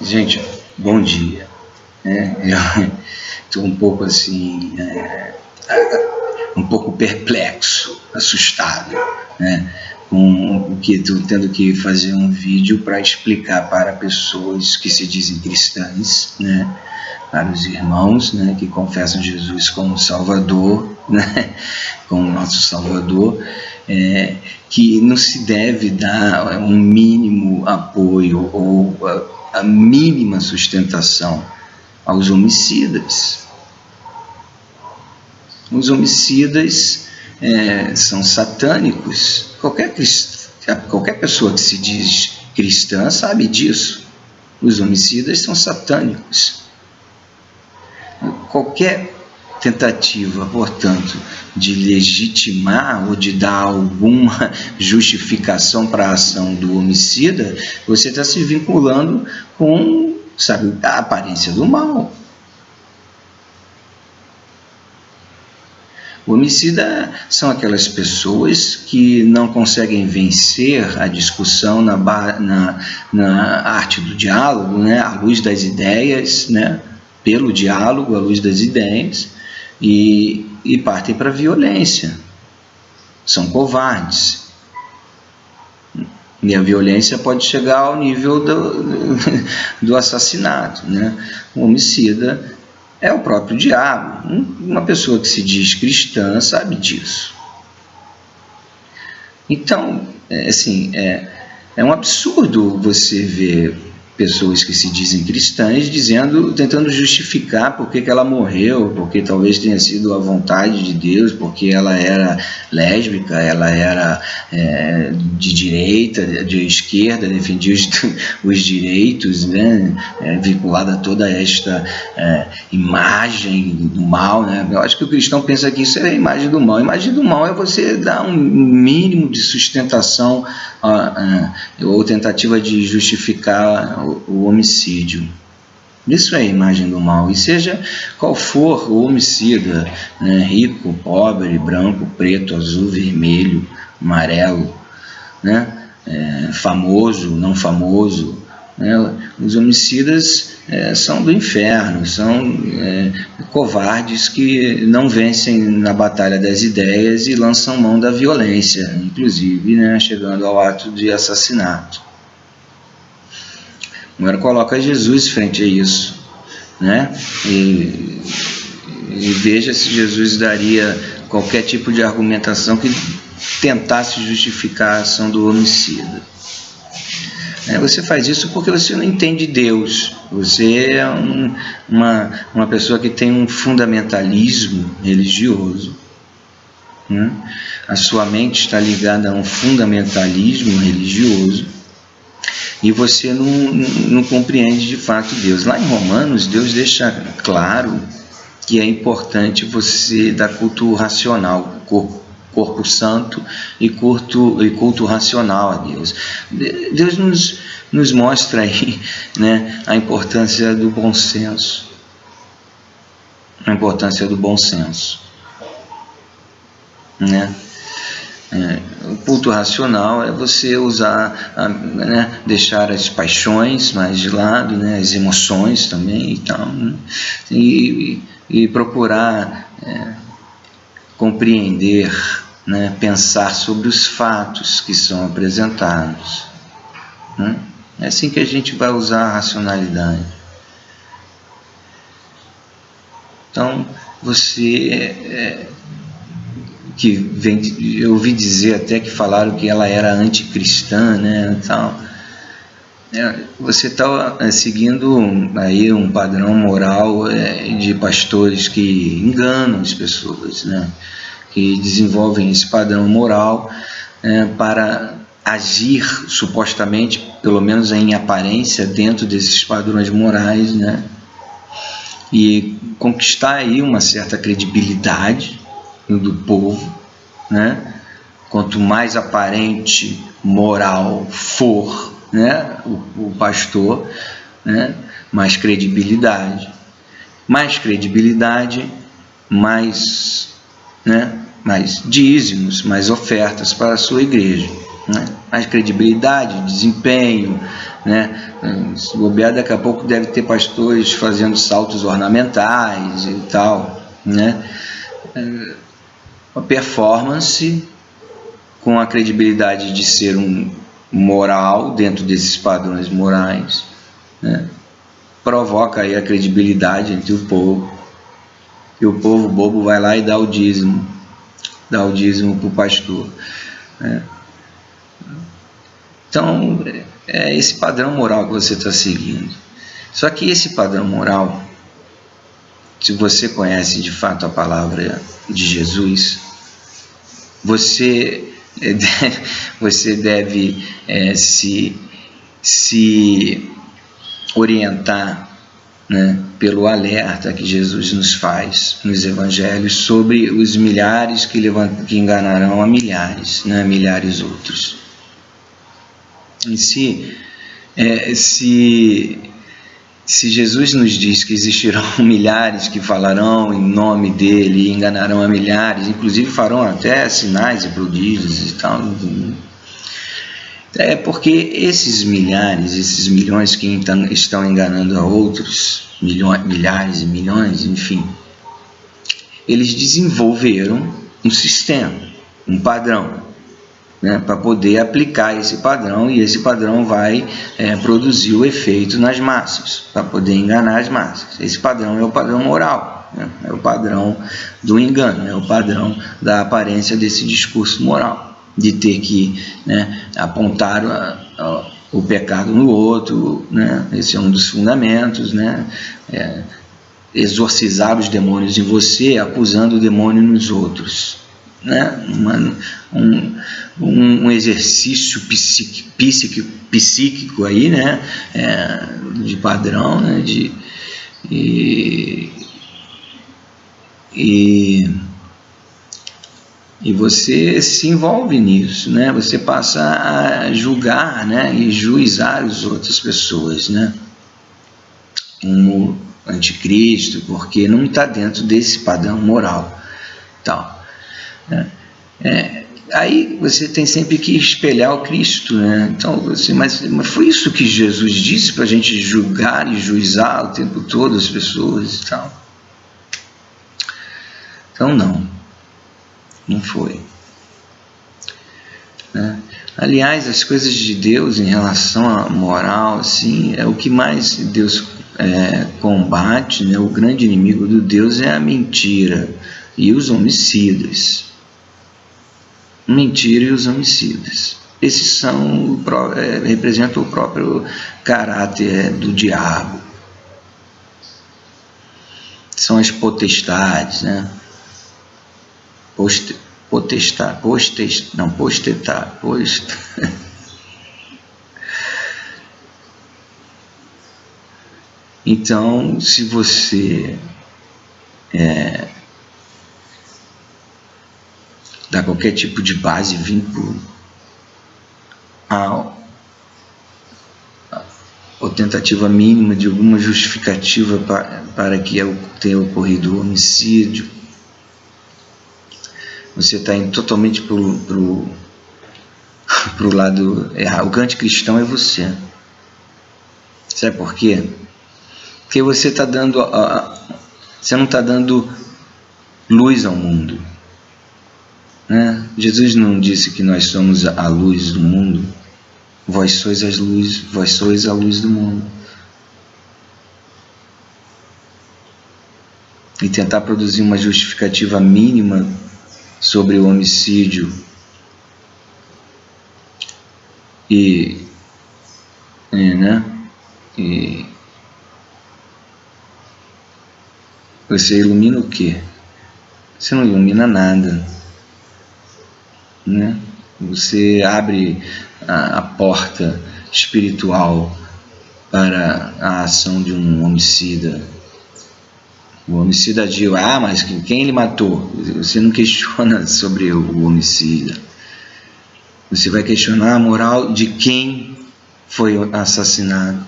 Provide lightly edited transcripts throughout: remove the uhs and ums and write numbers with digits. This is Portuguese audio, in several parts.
Gente, bom dia. Eu estou um pouco assim, um pouco perplexo, assustado, né? Com o que estou tendo que fazer um vídeo para explicar para pessoas que se dizem cristãs, né? Para os irmãos, né, que confessam Jesus como Salvador, né, como nosso Salvador, que não se deve dar um mínimo apoio ou a mínima sustentação aos homicidas. Os homicidas são satânicos. Qualquer pessoa que se diz cristã sabe disso. Os homicidas são satânicos. Qualquer tentativa, portanto, de legitimar ou de dar alguma justificação para a ação do homicida, você está se vinculando com, a aparência do mal. O homicida são aquelas pessoas que não conseguem vencer a discussão na arte do diálogo, né, à luz das ideias, né, pelo diálogo, à luz das ideias, e partem para a violência. São covardes. E a violência pode chegar ao nível do assassinato, né? O homicida é o próprio diabo. Uma pessoa que se diz cristã sabe disso. Então, é um absurdo você ver pessoas que se dizem cristãs tentando justificar por que ela morreu, porque talvez tenha sido a vontade de Deus, porque ela era lésbica, ela era de direita, de esquerda, defendia os direitos, né, vinculada a toda esta imagem do mal, né? Eu acho que o cristão pensa que isso é a imagem do mal. A imagem do mal é você dar um mínimo de sustentação ou tentativa de justificar o homicídio. Isso é a imagem do mal. E seja qual for o homicida, né, rico, pobre, branco, preto, azul, vermelho, amarelo, né, famoso, não famoso, né, os homicidas são do inferno, são covardes que não vencem na batalha das ideias e lançam mão da violência, inclusive, né, chegando ao ato de assassinato. Agora coloca Jesus frente a isso, né? E veja se Jesus daria qualquer tipo de argumentação que tentasse justificar a ação do homicida. Você faz isso porque você não entende Deus. Você é uma pessoa que tem um fundamentalismo religioso, né? A sua mente está ligada a um fundamentalismo religioso e você não compreende de fato Deus. Lá em Romanos, Deus deixa claro que é importante você dar culto racional, corpo santo e culto racional a Deus. Deus nos mostra aí, né, a importância do bom senso. A importância do bom senso, né? O culto racional é você usar, né, deixar as paixões mais de lado, né, as emoções também e tal, né, e procurar compreender, né, pensar sobre os fatos que são apresentados, né? É assim que a gente vai usar a racionalidade. Então, você eu ouvi dizer até que falaram que ela era anticristã, né, tal. Você está seguindo aí um padrão moral de pastores que enganam as pessoas, né, que desenvolvem esse padrão moral para agir supostamente, pelo menos em aparência, dentro desses padrões morais, né, e conquistar aí uma certa credibilidade do povo, né? Quanto mais aparente, moral for, né, o pastor, né, mais credibilidade, mais, né, mais dízimos, mais ofertas para a sua igreja, né? Mais credibilidade, desempenho, né? Se bobear, daqui a pouco deve ter pastores fazendo saltos ornamentais e tal, né? Uma performance com a credibilidade de ser um moral dentro desses padrões morais, né? Provoca aí a credibilidade entre o povo, e o povo bobo vai lá e dá o dízimo para o pastor, né? Então, é esse padrão moral que você está seguindo. Só que esse padrão moral, se você conhece de fato a palavra de Jesus, você deve se orientar, né, pelo alerta que Jesus nos faz nos evangelhos sobre os milhares que enganarão a milhares, né, milhares outros. Em si, se Jesus nos diz que existirão milhares que falarão em nome dele e enganarão a milhares, inclusive farão até sinais e prodígios e tal, é porque esses milhares, esses milhões que estão enganando a outros, milhares e milhões, enfim, eles desenvolveram um sistema, um padrão, né, para poder aplicar esse padrão, e esse padrão vai produzir o efeito nas massas, para poder enganar as massas. Esse padrão é o padrão moral, né, é o padrão do engano, é o padrão da aparência desse discurso moral, de ter que, né, apontar o pecado no outro, né, esse é um dos fundamentos, né, exorcizar os demônios em você, acusando o demônio nos outros, né, um exercício psíquico aí, né, de padrão, né, e você se envolve nisso, né, você passa a julgar, né, e juizar as outras pessoas, né, como anticristo, porque não está dentro desse padrão moral, tal, né. Aí você tem sempre que espelhar o Cristo, né? Então, mas foi isso que Jesus disse para a gente julgar e juizar o tempo todo as pessoas e tal? Então não foi, né? Aliás, as coisas de Deus em relação à moral, assim, é o que mais Deus combate, né? O grande inimigo do Deus é a mentira e os homicidas. Mentira e os homicidas. Esses representam o próprio caráter do diabo. São as potestades, né? Então, se você dá qualquer tipo de base, vínculo ou tentativa mínima de alguma justificativa para que tenha ocorrido o homicídio, você está indo totalmente para o lado errado. O anticristão é você. Sabe por quê? Porque você não está dando luz ao mundo, né? Jesus não disse que nós somos a luz do mundo? Vós sois a luz do mundo. E tentar produzir uma justificativa mínima sobre o homicídio né? E você ilumina o quê? Você não ilumina nada, né? Você abre a porta espiritual para a ação de um homicida. O homicida diz: mas quem ele matou? Você não questiona sobre o homicida. Você vai questionar a moral de quem foi assassinado.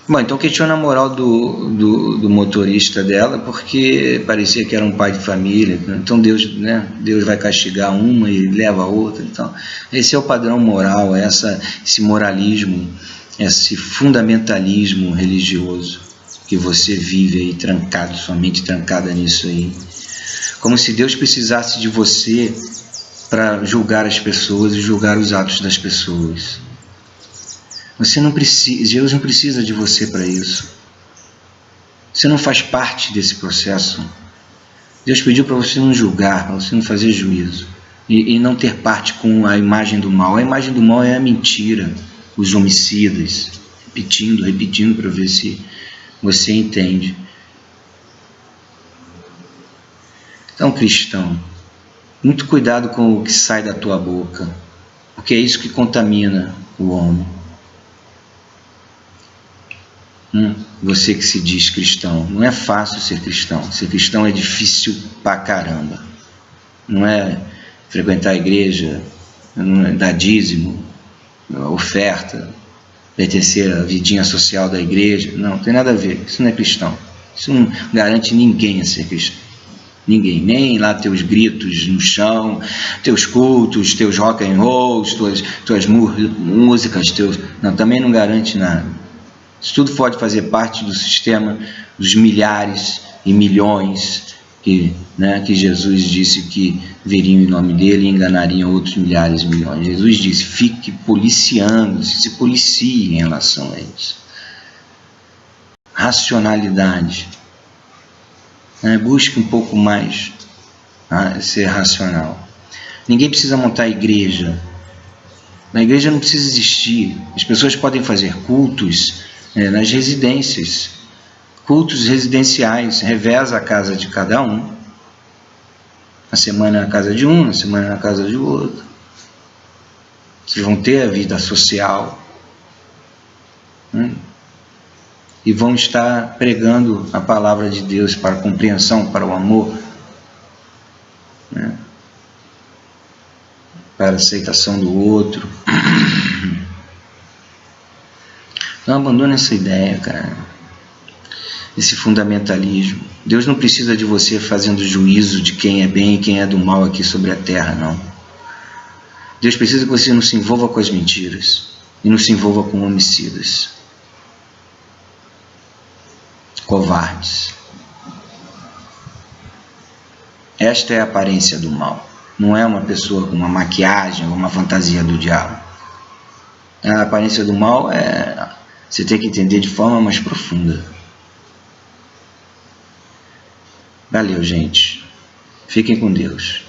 Bom, então questiona a moral do motorista dela, porque parecia que era um pai de família. Então Deus, né, Deus vai castigar uma e leva a outra. Então, esse é o padrão moral, esse moralismo, esse fundamentalismo religioso que você vive aí trancado, sua mente trancada nisso aí. Como se Deus precisasse de você para julgar as pessoas e julgar os atos das pessoas. Você não precisa, Deus não precisa de você para isso. Você não faz parte desse processo. Deus pediu para você não julgar, para você não fazer juízo e não ter parte com a imagem do mal. A imagem do mal é a mentira, os homicidas, repetindo para ver se você entende. Então, cristão, muito cuidado com o que sai da tua boca, porque é isso que contamina o homem. Você que se diz cristão, não é fácil ser cristão. Ser cristão é difícil pra caramba. Não é frequentar a igreja, não é dar dízimo, oferta, pertencer à vidinha social da igreja. Não tem nada a ver. Isso não é cristão. Isso não garante ninguém a ser cristão. Ninguém, nem lá teus gritos no chão, teus cultos, teus rock and rolls, tuas músicas, não, também não garante nada. Isso tudo pode fazer parte do sistema dos milhares e milhões que Jesus disse que viriam em nome dele e enganariam outros milhares e milhões. Jesus disse, fique policiando, se policie em relação a isso. Racionalidade. Busque um pouco mais ser racional. Ninguém precisa montar igreja. Na igreja não precisa existir. As pessoas podem fazer cultos nas residências, cultos residenciais, reveza a casa de cada um, a semana na casa de um, a semana na casa de outro. Vocês vão ter a vida social, e vão estar pregando a palavra de Deus para a compreensão, para o amor, para a aceitação do outro. Não abandone essa ideia, cara. Esse fundamentalismo. Deus não precisa de você fazendo juízo de quem é bem e quem é do mal aqui sobre a terra, não. Deus precisa que você não se envolva com as mentiras e não se envolva com homicidas, covardes. Esta é a aparência do mal. Não é uma pessoa com uma maquiagem ou uma fantasia do diabo. A aparência do mal você tem que entender de forma mais profunda. Valeu, gente. Fiquem com Deus.